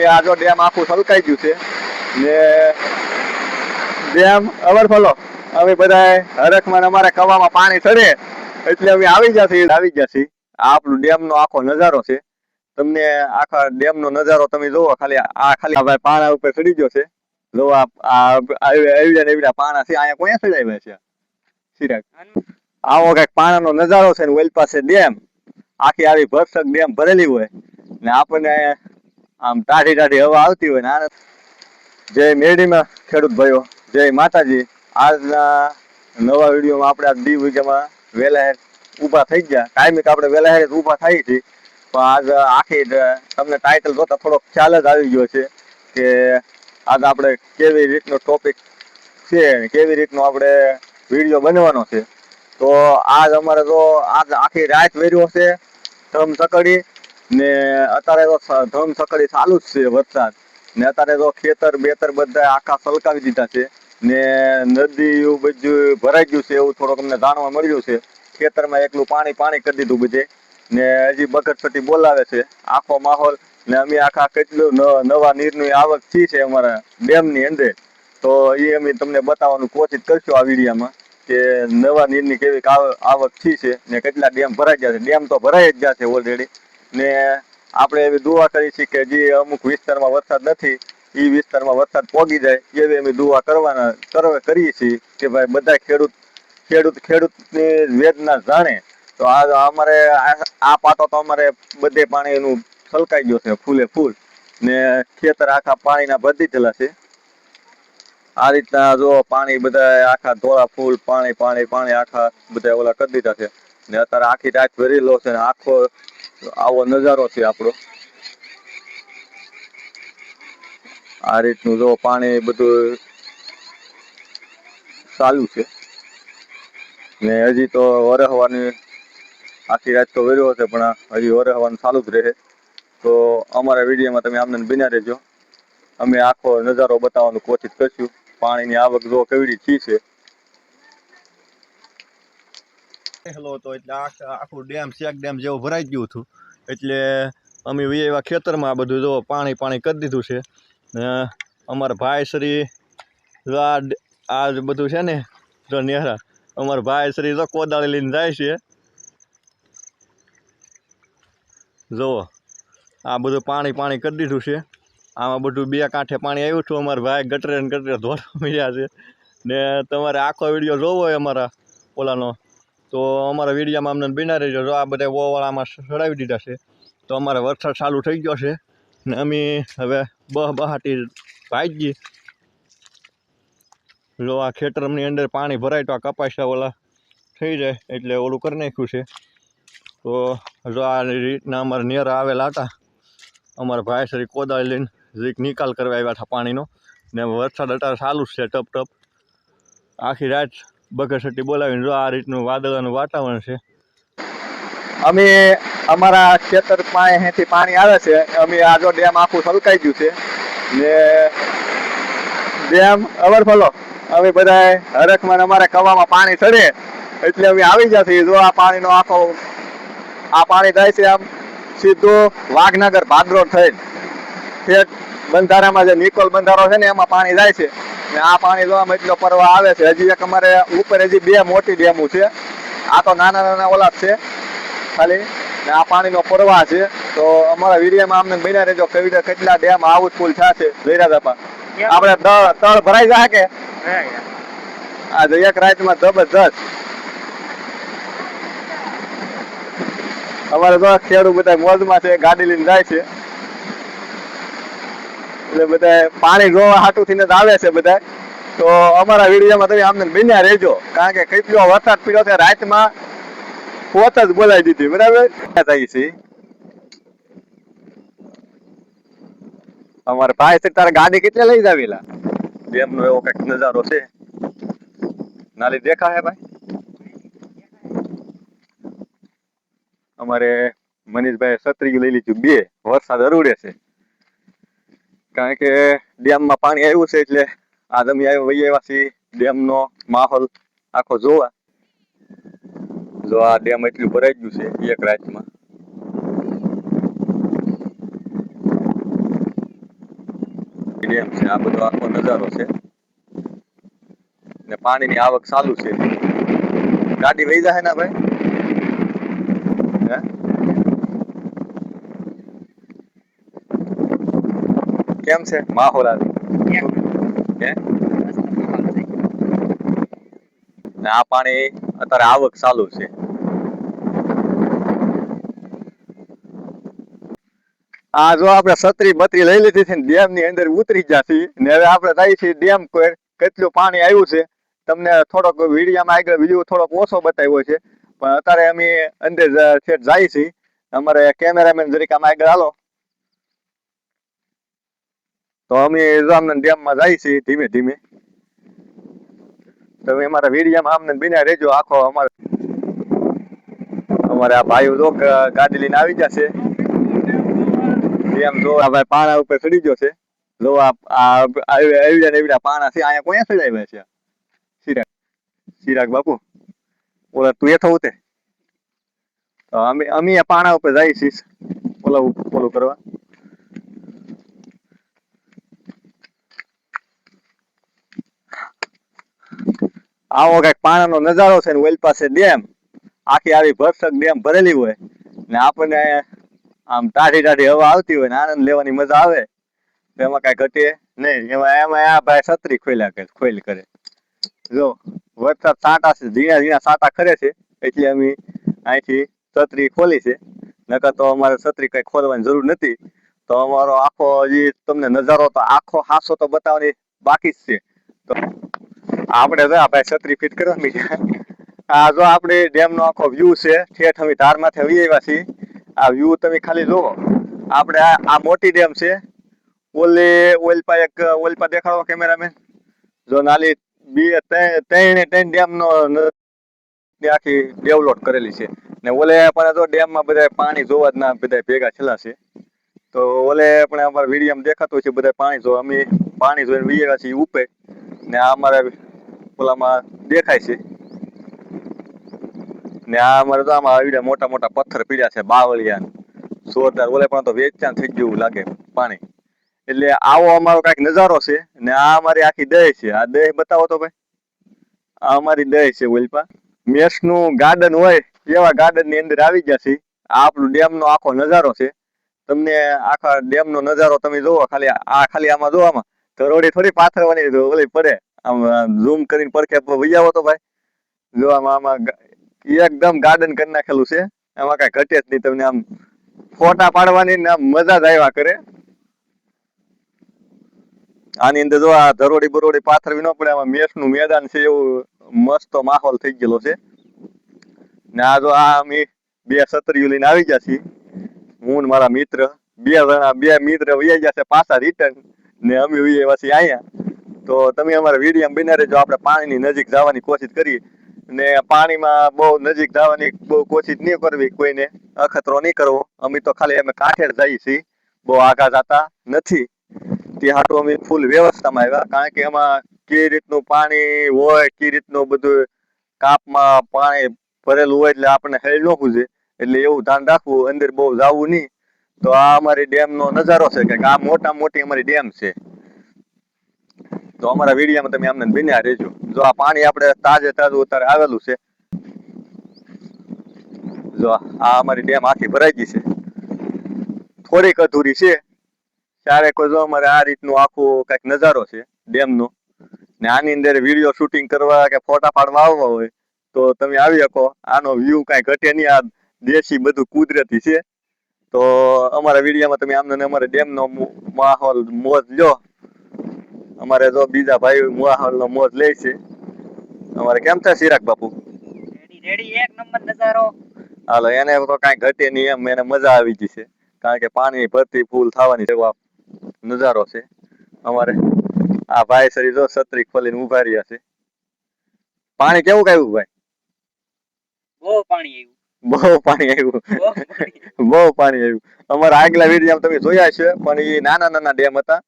આ જો ડેમ આખું છલકાઈ ગયું છે ને ડેમ ઓવરફ્લો અમે બધા હરખમાં અમારે કવામાં પાણી ચડે એટલે અમે આવી જશે આ આપણું ડેમ નો આખો નજારો છે. તમને આખા ડેમ નો નજારો તમે જોવો ખાલી ભાઈ પાણા ઉપર ચડી ગયો છે. જો એવડા પાણા છે અહીંયા કોઈ ચડાવ્યા છે સિરાગ આવો કઈક પાણાનો નજારો છે ને ઓલ પાસે ડેમ આખી આવી ભરસક ડેમ ભરેલી હોય ને આપણને આમ ટાઢી હવા આવતી હોય ને જય મેરડીમાં ખેડૂત ભાઈઓ, જય માતાજી. આજના નવા વિડીયોમાં આપણે આ દી વીઘામાં વેલા ઊભા થઈ ગયા. કાયમિક આપણે વેલા ઊભા થઈ છીએ પણ આજ આખી તમને ટાઇટલ જોતા થોડોક ખ્યાલ જ આવી ગયો છે કે આજ આપણે કેવી રીતનો ટોપિક છે, કેવી રીતનો આપણે વિડીયો બનવાનો છે. તો આજ અમારે તો આજ આખી રાત વેર્યો છે ધમસકડી ને અત્યારે તો ધમસકડી ચાલુ જ છે વરસાદ ને અત્યારે તો ખેતર બેતર બધા આખા સલકાવી દીધા છે ને નદી બધું ભરાઈ ગયું છે એવું થોડુંક અમને જાણવા મળ્યું છે. ખેતરમાં એકલું પાણી કરી દીધું બધે ને હજી બકટપટ્ટી બોલાવે છે આખો માહોલ ને અમે આખા કેટલું નવા નીરની આવક થઈ છે અમારા ડેમની અંદર. તો એ અમે તમને બતાવવાનું કોશિશ કરશું આ વિડીયોમાં કે નવા નીરની કેવી આવક થઈ છે ને કેટલા ડેમ ભરાઈ ગયા છે. ડેમ તો ભરાઈ જ ગયા છે ઓલરેડી ને આપણે એવી દુઆ કરી છે કે જે અમુક વિસ્તારમાં વરસાદ નથી એ વિસ્તારમાં વરસાદ પોગી જાય એવી અમે દુઆ કરીએ છીએ કે ભાઈ બધા ખેડૂતની વેદના જાણે. તો અમારે આ પાટો તો અમારે બધે પાણી એનું છલકાઈ ગયો છે ફૂલે ફૂલ ને ખેતર આખા પાણીના ભરી દીધેલા છે. આ રીતના જો પાણી બધા આખા ધોળા ફૂલ પાણી આખા બધા ઓલા કરી દીધા છે ને અત્યારે આખી રાત ભરેલો છે ને આખો આવો નજારો છે આપણો. આ રીતનું જો પાણી બધું ચાલુ છે ને હજી તો વરસવાની આખી રાત તો વેર્યો હશે પણ હજી વરસવાનું ચાલુ જ રહે. તો અમારા વિડીયોમાં તમે આમને બન્યા રહેજો. અમે આખો નજારો બતાવવાનું કોશિશ કરશું. પાણીની આવક જો કેવડી થી છે. હેલો તો એટલે આખું ડેમ શેક ડેમ જેવું ભરાઈ ગયું હતું એટલે અમે એવા ખેતરમાં બધું જો પાણી કરી દીધું છે ને અમારા ભાઈ શ્રી આ બધું છે ને જો નેહરા અમારા ભાઈ શ્રી જો કોદાળી લઈને જાય છે. જુઓ આ બધું પાણી કરી દીધું છે. આમાં બધું બે કાંઠે પાણી આવ્યું હતું. અમારા ભાઈ ગટરે ધોવા મળ્યા છે ને તમારે આખો વિડીયો જોવો હોય અમારા ઓલાનો તો અમારા વિડીયોમાં અમને બિના રહેજો. જો આ બધા ઓવાળામાં ચડાવી દીધા છે તો અમારે વરસાદ ચાલુ થઈ ગયો છે ને અમે હવે બહાટી ભાગી. જો આ ખેતરની અંદર પાણી ભરાય તો આ કપાસા ઓલા થઈ જાય એટલે ઓલું કરી નાખ્યું છે. તો જો આ રીતના અમારા નેરા આવેલા હતા. અમારા ભાઈ શ્રી કોદાળી લઈને નિકાલ કરવા આવ્યા હતા પાણીનો ને વરસાદ અત્યારે ચાલુ જ છે ટપ આખી રાત બગસટી બોલાવીને જો આ રીતનું વાદળાનું વાતાવરણ છે. અમે અમારા ખેતર પાસેથી પાણી આવે છે. અમે આ જો ડેમ આખું છલકાઈ ગયું છે ને ડેમ ઓવરફ્લો અમે બધા હરખમાં અમારે કવામાં પાણી ચડે એટલે અમે આવી જશે. જો આ પાણીનો આખો આ પાણી જાય છે આમ સીધું વાઘનગર ભાદરોડ થઈ ઠેઠ બંધારામાં જે નિકોલ બંધારો છે ને એમાં પાણી જાય છે ને આ પાણી જોવામાં એટલો પરવા આવે છે. હજી એક અમારે ઉપર હજી બે મોટી ડેમો છે. આ તો નાના ઓલા છે ખાલી ને આ પાણીનો પરવાહ છે. તો અમારા વિડીયોમાં અમને બન્યા રહેજો કેટલા ડેમ આઉટફુલ થયા છે. જયરાજાપા આપણે તળ ભરાઈ જાય કે આજે એક રાતમાં જબરજસ્ત અમારે તો ખેડૂત બધા મોજમાં છે. ગાડી લઈને જાય છે એટલે બધા પાણી જોવા હાટું થઈને જ આવે છે બધા. તો અમારા વિડીયોમાં તમે અમને બન્યા રહેજો કારણ કે કેટલો વરસાદ પીડ્યો છે. રાતમાં પોત જ બોલાવી દીધી બરાબર. થઈ છે અમારે ભાઈ છે તારે ગાડી કેટલે લઈ જાવેલા ડેમ નો એવો કઈક નજારો છે. નાલી દેખા હે ભાઈ. અમારે મનીષભાઈ છત્રી લઈ લીધું બે. વરસાદ અરુડે છે કારણ કે ડેમમાં પાણી આવ્યું છે એટલે આ તમે આવ્યા છીએ ડેમ નો માહોલ આખો જોવા. જો આ ડેમ એટલું ભરાઈ ગયું છે એક રાતમાં. ડેમ છે, આ બધો આખો નજારો છે ને પાણીની આવક ચાલુ છે. ગાડી વહી જાય ને ભાઈ? હે? કેમ છે માહોલ આવી? હે? ને આ પાણી અત્યારે આવક ચાલુ છે. આ જો આપણે છત્રી બત્રી લઈ લીધી છે ને ડેમ ની અંદર ઉતરી ગયા છીએ ને હવે આપણે જઈએ છીએ ડેમ પર. કેટલું પાણી આવ્યું છે તમને થોડોક વિડીયોમાં આગળ વ્યૂ થોડોક ઓછો બતાવ્યો છે, પણ અત્યારે અમે અંદર જાય છીએ. અમારે કેમેરામેન જરીક આમ આગળ હાલો. તો અમે ડેમમાં જઈએ છીએ ધીમે ધીમે. તમે અમારા વિડીયોમાં અમને બિના રહેજો આખો. અમારે આ ભાઈઓ જો ગાડી લઈને આવી જશે. એમ જો ભાઈ પાણા ઉપર ચડી ગયો છે. જો એવડા પાણા છે અહીંયા કોઈ ચડાવ્યા છે? ચિરાગ બાપુ ઓલા તું એ થવું તે અમે પાણા ઉપર જઈએ છીએ ઓલું કરવા. આવો કઈક પાણાનો નજારો છે ને ઓલ પાસે ડેમ. આખી આવી ભરસક ડેમ ભરેલી હોય ને આપણને આમ ટાઢી ટાઢી હવા આવતી હોય ને આનંદ લેવાની મજા આવે. એમાં કઈ ઘટે નહીં. એમાં આ ભાઈ છત્રી ખોલ કરે. જો વરસાદ સાંટા છે, ઝીણા ઝીણા સાંટા ખરે છે એટલે અમે અહીંથી છત્રી ખોલી છે. નકર તો અમારે છત્રી કઈ ખોલવાની જરૂર નથી. તો અમારો આખો જે તમને નજારો તો આખો હાસો તો બતાવવાની બાકી જ છે. તો આપણે જો ભાઈ છત્રી ફિટ કરવાની છે. આ જો આપણે ડેમ નો આખો વ્યૂ છે. ઠેઠ અમે ધારમાંથી આવી આવ્યા છીએ. આ વ્યૂ તમે ખાલી જુઓ. આપણે આ મોટી ડેમ છે. ઓલપા દેખાડો કેમેરામેન. જો નાલી ત્રણ ડેમ નો આખી ડેવલપ કરેલી છે ને ઓલે પણ જો ડેમ માં બધા પાણી જોવા જ ના બધા ભેગા છેલ્લા છે. તો ઓલે પણ અમારા વિડીયોમાં દેખાતું છે બધા પાણી જો અમે પાણી જોઈને વીએ છીએ ઉપર ને આ અમારા ઓલામાં દેખાય છે. ને આ અમારે તો આમાં મોટા મોટા પથ્થર પીડ્યા છે બાવળિયા જોરદાર. ઓલે પણ તો વેચાણ થઈ ગયું લાગે પાણી. એટલે આવો અમારો કઈક નજારો છે ને આ અમારી આખી દહ છે. આ દહ બતાવો તો ભાઈ. આ અમારી દહ છે ઓલપા. મેસ નું ગાર્ડન હોય એવા ગાર્ડન ની અંદર આવી ગયા છે. આ આપણું ડેમ નો આખો નજારો છે. તમને આખા ડેમ નો નજારો તમે જોવો ખાલી આમાં જોવામાં ધરોડી થોડી પાથરવાની ઓલી પડે. આમ ઝૂમ કરીને પડખે વહી આવો તો ભાઈ. જો આમાં એકદમ ગાર્ડન કરી નાખેલું છે. એમાં કઈ ઘટે જ નહીં. તમને આમ ફોટા પાડવાની ને આમ મજા જ આવ્યા કરે. આની અંદર જો આ ધરોડી બરોડી પાથરવી ન પડે. આમાં મેસ નું મેદાન છે એવું મસ્ત માહોલ થઈ ગયેલો છે. ને આ જો આ અમે બે છત્રીઓ લઈને આવી ગયા છીએ. હું ને મારા મિત્ર બે મિત્ર વહી ગયા છે પાછા રિટર્ન ને અમે વહી આવ્યા છીએ અહીંયા. તો તમે અમારા વિડીયો બિના રહેજો. આપણે પાણીની નજીક જવાની કોશિશ કરી ને પાણીમાં બહુ નજીક જવાની બહુ કોશિશ નહીં કરવી. કોઈને અખતરો નહીં કરવો. અમે તો ખાલી અમે કાંઠે જઈએ છીએ. બહુ આગા જતા નથી. તે હાટું અમે ફૂલ વ્યવસ્થામાં આવ્યા. કારણ કે એમાં કઈ રીતનું પાણી હોય કઈ રીતનું બધું કાપમાં પાણી ભરેલું હોય એટલે આપણને હેલ ન પૂજે. એટલે એવું ધ્યાન રાખવું. અંદર બહુ જવું નહીં. તો આ અમારી ડેમ નો નજારો છે કે આ મોટા મોટી અમારી ડેમ છે. તો અમારા વિડીયોમાં તમે અમને બન્યા રહેજો. જો આ પાણી આપણે તાજે તાજું અત્યારે આવેલું છે. જો આ અમારી ડેમ આખી ભરાઈ ગઈ છે. થોડીક અધૂરી છે. ત્યારે કોઈ જો અમારે આ રીતનું આખું કઈક નજારો છે ડેમ નો. ને આની અંદર વિડીયો શૂટિંગ કરવા કે ફોટા પાડવા આવવા હોય તો તમે આવી શકો. આનો વ્યૂ કઈ ઘટે નહીં. આ દેશી બધું કુદરતી છે. તો અમારા વિડીયોમાં તમે આમને અમારે ડેમ નો માહોલ મોજ લ્યો. અમારે જો બીજા ભાઈ માહોલ નો મોજ લે છે. અમારે કેમ થાય ચિરાગ બાપુ? રેડી એક નંબર નજારો. હાલો એને તો કઈ ઘટે નહીં એમ એને મજા આવી ગઈ છે. કારણ કે પાણી ભરતી ફૂલ થવાની એવો નજારો છે અમારે. આ ભાઈ સરી જો છત્રી ખોલીને ઉભા રહ્યા છે. પાણી કેવું આવ્યું ભાઈ? બહુ પાણી આવ્યું. બહુ પાણી આવ્યું. બહુ પાણી આવ્યું. અમારા આગલા વિડીયો તમે જોયા છે પણ એ નાના નાના ડેમ હતા.